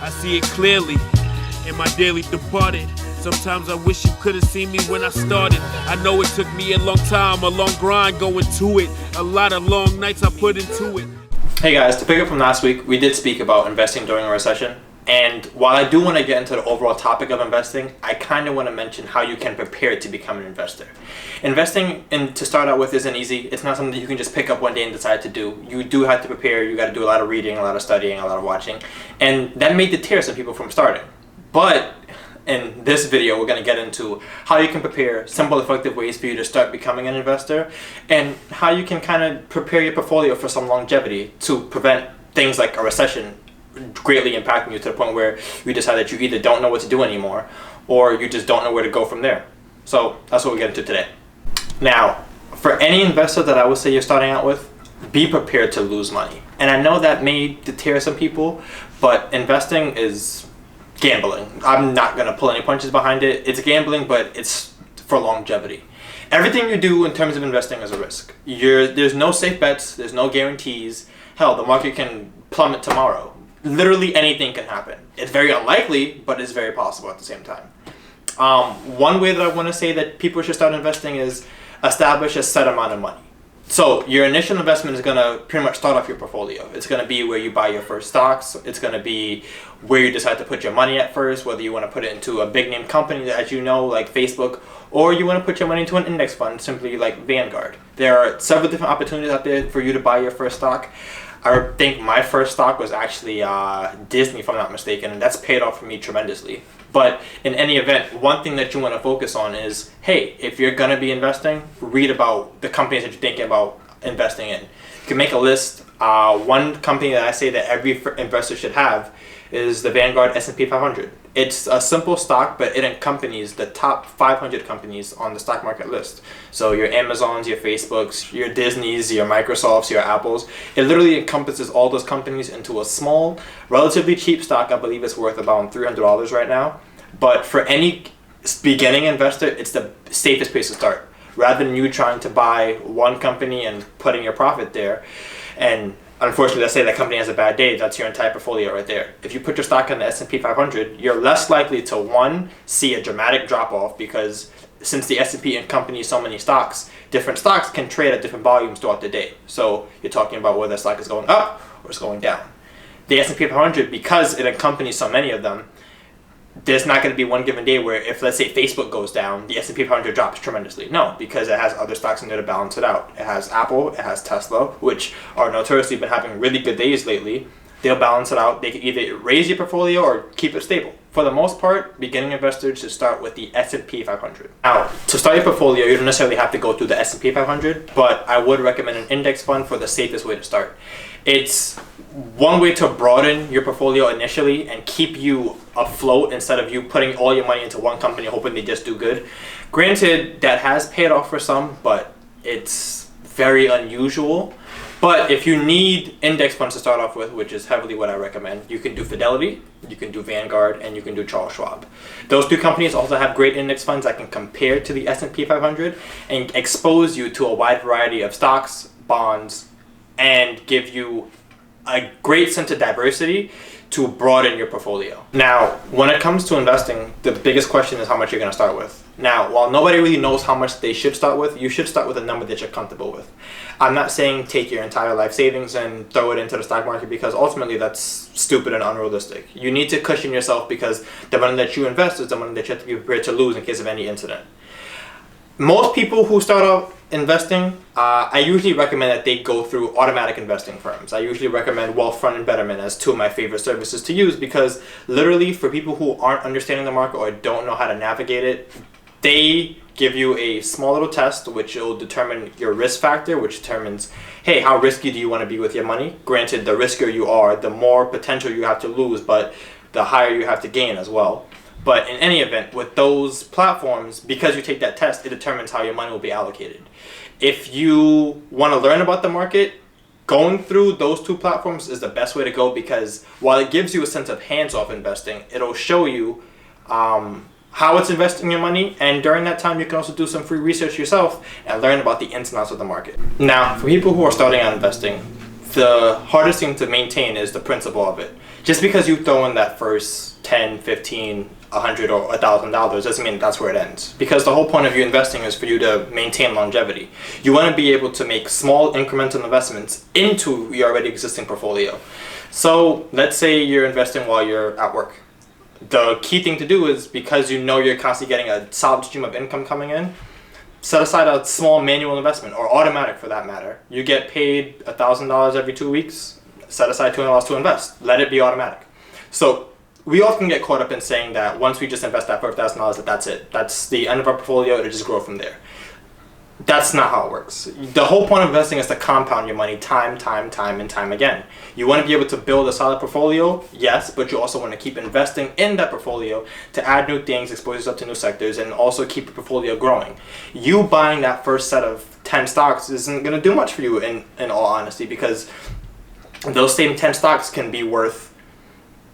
I see it clearly in my daily departed. Sometimes I wish you could have seen me when I started. I know it took me a long time, a long grind going to it. A lot of long nights I put into it. Hey guys, to pick up from last week, we did speak about investing during a recession. And while I do want to get into the overall topic of investing, I kind of want to mention how you can prepare to become an investor. Investing, to start out with, isn't easy. It's not something that you can just pick up one day and decide to do. You do have to prepare. You got to do a lot of reading, a lot of studying, a lot of watching. And that may deter some people from starting. But in this video, we're going to get into how you can prepare, simple, effective ways for you to start becoming an investor, and how you can kind of prepare your portfolio for some longevity to prevent things like a recession greatly impacting you to the point where you decide that you either don't know what to do anymore or you just don't know where to go from there. So that's what we're getting to today. Now, for any investor that I would say you're starting out with, be prepared to lose money. And I know that may deter some people, but investing is gambling. I'm not going to pull any punches behind it. It's gambling, but it's for longevity. Everything you do in terms of investing is a risk. There's no safe bets. There's no guarantees. Hell, the market can plummet tomorrow. Literally anything can happen. It's very unlikely, but it's very possible at the same time. One way that I want to say that people should start investing is establish a set amount of money. So your initial investment is going to pretty much start off your portfolio. It's going to be where you buy your first stocks. It's going to be where you decide to put your money at first, whether you want to put it into a big name company that, as you know, like Facebook, or you want to put your money into an index fund, simply like Vanguard. There are several different opportunities out there for you to buy your first stock. I think my first stock was actually Disney, if I'm not mistaken, and that's paid off for me tremendously. But in any event, one thing that you want to focus on is, hey, if you're going to be investing, read about the companies that you're thinking about investing in. You can make a list. One company that I say that every investor should have is the Vanguard S&P 500. It's a simple stock, but it encompasses the top 500 companies on the stock market list. So your Amazons, your Facebooks, your Disneys, your Microsofts, your Apples. It literally encompasses all those companies into a small, relatively cheap stock. I believe it's worth about $300 right now. But for any beginning investor, it's the safest place to start. Rather than you trying to buy one company and putting your profit there, and unfortunately, let's say that company has a bad day, that's your entire portfolio right there. If you put your stock in the S&P 500, you're less likely to, one, see a dramatic drop-off, because since the S&P encompasses so many stocks, different stocks can trade at different volumes throughout the day. So you're talking about whether the stock is going up or it's going down. The S&P 500, because it encompasses so many of them, there's not going to be one given day where if, let's say, Facebook goes down, the S&P 500 drops tremendously. No, because it has other stocks in there to balance it out. It has Apple, it has Tesla, which are notoriously been having really good days lately. They'll balance it out. They can either raise your portfolio or keep it stable. For the most part, beginning investors should start with the S&P 500. Now, to start your portfolio, you don't necessarily have to go through the S&P 500, but I would recommend an index fund for the safest way to start. It's one way to broaden your portfolio initially and keep you afloat instead of you putting all your money into one company hoping they just do good. Granted, that has paid off for some, but it's very unusual. But if you need index funds to start off with, which is heavily what I recommend, you can do Fidelity, you can do Vanguard, and you can do Charles Schwab. Those two companies also have great index funds that can compare to the S&P 500 and expose you to a wide variety of stocks, bonds, and give you a great sense of diversity to broaden your portfolio. Now, when it comes to investing, the biggest question is how much you're going to start with. Now, while nobody really knows how much they should start with, you should start with a number that you're comfortable with. I'm not saying take your entire life savings and throw it into the stock market, because ultimately that's stupid and unrealistic. You need to cushion yourself, because the money that you invest is the money that you have to be prepared to lose in case of any incident. Most people who start out investing, I usually recommend that they go through automatic investing firms. I usually recommend Wealthfront and Betterment as two of my favorite services to use, because literally for people who aren't understanding the market or don't know how to navigate it, they give you a small little test which will determine your risk factor, which determines, hey, how risky do you want to be with your money? Granted, the riskier you are, the more potential you have to lose, but the higher you have to gain as well. But in any event, with those platforms, because you take that test, it determines how your money will be allocated. If you want to learn about the market, going through those two platforms is the best way to go, because while it gives you a sense of hands-off investing, it'll show you how it's investing your money, and during that time you can also do some free research yourself and learn about the ins and outs of the market. Now, for people who are starting out investing, the hardest thing to maintain is the principle of it. Just because you throw in that first 10, 15, 100 or $1,000 doesn't mean that's where it ends. Because the whole point of you investing is for you to maintain longevity. You want to be able to make small incremental investments into your already existing portfolio. So let's say you're investing while you're at work. The key thing to do is, because you know you're constantly getting a solid stream of income coming in, set aside a small manual investment, or automatic for that matter. You get paid $1,000 every 2 weeks, set aside $200 to invest. Let it be automatic. So we often get caught up in saying that once we just invest that $5,000, that's it. That's the end of our portfolio, it'll just grow from there. That's not how it works. The whole point of investing is to compound your money time and time again. You want to be able to build a solid portfolio, yes, but you also want to keep investing in that portfolio to add new things, expose yourself to new sectors, and also keep your portfolio growing. You buying that first set of 10 stocks isn't going to do much for you in all honesty, because those same 10 stocks can be worth,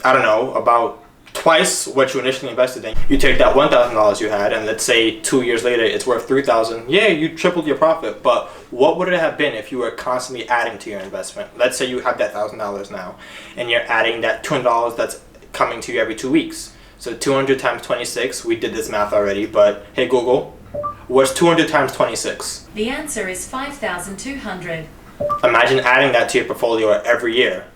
I don't know, about twice what you initially invested in. You take that $1,000 you had, and let's say 2 years later it's worth $3,000. Yeah, you tripled your profit, but what would it have been if you were constantly adding to your investment? Let's say you have that $1,000 now, and you're adding that $200 that's coming to you every 2 weeks. So 200 times 26, we did this math already, but hey Google, what's 200 times 26? The answer is 5,200. Imagine adding that to your portfolio every year.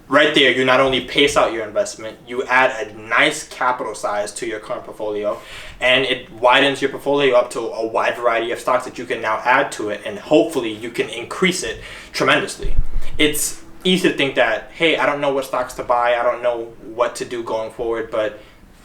Right there, you not only pace out your investment, you add a nice capital size to your current portfolio, and it widens your portfolio up to a wide variety of stocks that you can now add to it, and hopefully you can increase it tremendously. It's easy to think that, hey, I don't know what stocks to buy, I don't know what to do going forward, but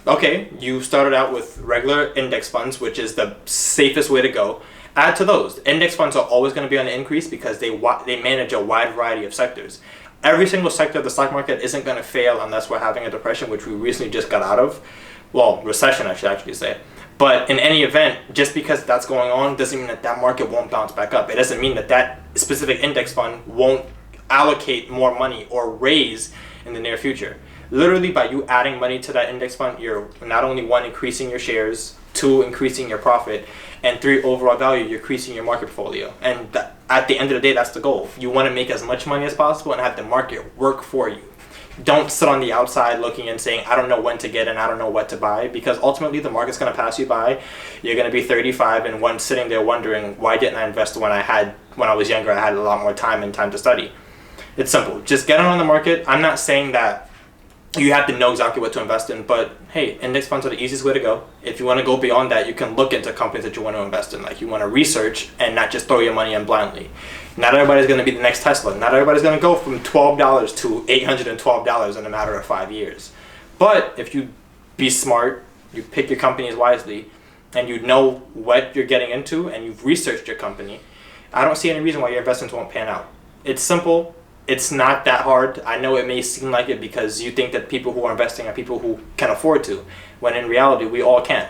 okay, you started out with regular index funds, which is the safest way to go. Add to those. Index funds are always going to be on the increase because they manage a wide variety of sectors. Every single sector of the stock market isn't going to fail unless we're having a depression, which we recently just got out of. Well, recession, I should actually say. But in any event, just because that's going on doesn't mean that that market won't bounce back up. It doesn't mean that that specific index fund won't allocate more money or raise in the near future. Literally, by you adding money to that index fund, you're not only one, increasing your shares, two, increasing your profit, and three, overall value, you're increasing your market portfolio. And at the end of the day, that's the goal. You want to make as much money as possible and have the market work for you. Don't sit on the outside looking and saying, I don't know when to get in, I don't know what to buy, because ultimately the market's going to pass you by. You're going to be 35 and one sitting there wondering, why didn't I invest when I was younger, I had a lot more time and time to study. It's simple. Just get on the market. I'm not saying that you have to know exactly what to invest in, but hey, index funds are the easiest way to go. If you want to go beyond that, you can look into companies that you want to invest in. Like, you want to research and not just throw your money in blindly. Not everybody's going to be the next Tesla. Not everybody's going to go from $12 to $812 in a matter of 5 years. But if you be smart, you pick your companies wisely, and you know what you're getting into, and you've researched your company, I don't see any reason why your investments won't pan out. It's simple. It's not that hard. I know it may seem like it because you think that people who are investing are people who can afford to, when in reality we all can.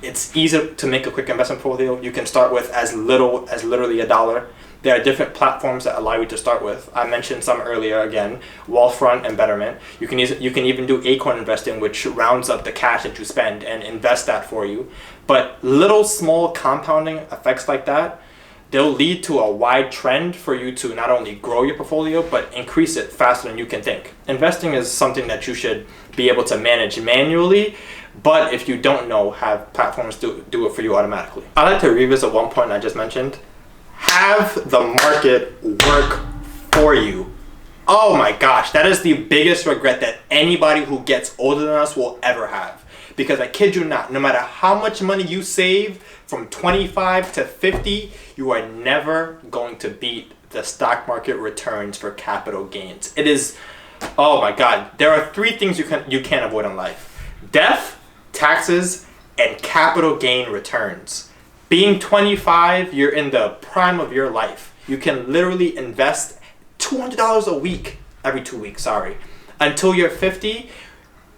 It's easy to make a quick investment portfolio. You can start with as little as literally $1. There are different platforms that allow you to start with. I mentioned some earlier, again, Wealthfront and Betterment. You can even do Acorn investing, which rounds up the cash that you spend and invest that for you. But little small compounding effects like that, they'll lead to a wide trend for you to not only grow your portfolio, but increase it faster than you can think. Investing is something that you should be able to manage manually, but if you don't know, have platforms do it for you automatically. I'd like to revisit one point I just mentioned. Have the market work for you. Oh my gosh, that is the biggest regret that anybody who gets older than us will ever have. Because I kid you not, no matter how much money you save from 25 to 50, you are never going to beat the stock market returns for capital gains. It is, oh my God, there are three things you can't avoid in life: death, taxes, and capital gain returns. Being 25, you're in the prime of your life. You can literally invest $200 a week, every 2 weeks, until you're 50.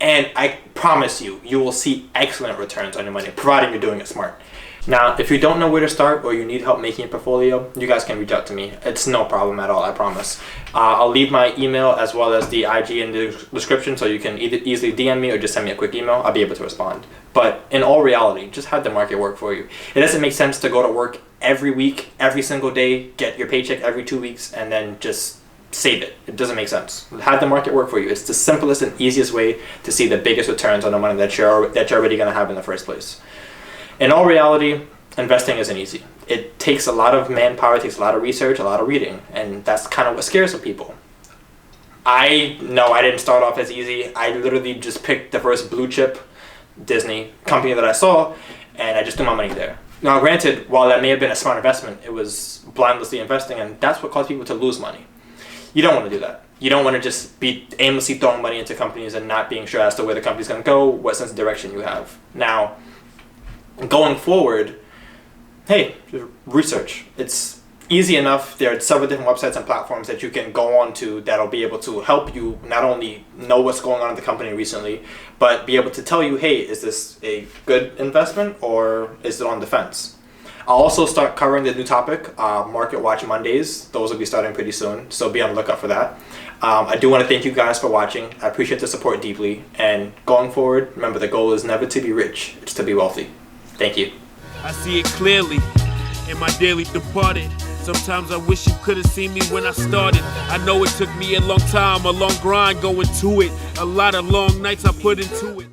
And I promise you, you will see excellent returns on your money, providing you're doing it smart. Now, if you don't know where to start or you need help making a portfolio, you guys can reach out to me. It's no problem at all, I promise. I'll leave my email as well as the IG in the description, so you can either easily DM me or just send me a quick email. I'll be able to respond. But in all reality, just have the market work for you. It doesn't make sense to go to work every week, every single day, get your paycheck every 2 weeks, and then just save it. It doesn't make sense. Have the market work for you. It's the simplest and easiest way to see the biggest returns on the money that you're already going to have in the first place. In all reality, investing isn't easy. It takes a lot of manpower, it takes a lot of research, a lot of reading, and that's kind of what scares some people. I know I didn't start off as easy. I literally just picked the first blue chip Disney company that I saw, and I just threw my money there. Now, granted, while that may have been a smart investment, it was blindlessly investing, and that's what caused people to lose money. You don't want to do that. You don't want to just be aimlessly throwing money into companies and not being sure as to where the company's going to go, what sense of direction you have. Now, going forward, hey, research. It's easy enough. There are several different websites and platforms that you can go on to that'll be able to help you not only know what's going on in the company recently, but be able to tell you, hey, is this a good investment or is it on the fence? I'll also start covering the new topic, Market Watch Mondays. Those will be starting pretty soon, so be on the lookout for that. I do want to thank you guys for watching. I appreciate the support deeply. And going forward, remember the goal is never to be rich, it's to be wealthy. Thank you. I see it clearly in my daily departed. Sometimes I wish you could have seen me when I started. I know it took me a long time, a long grind going to it. A lot of long nights I put into it.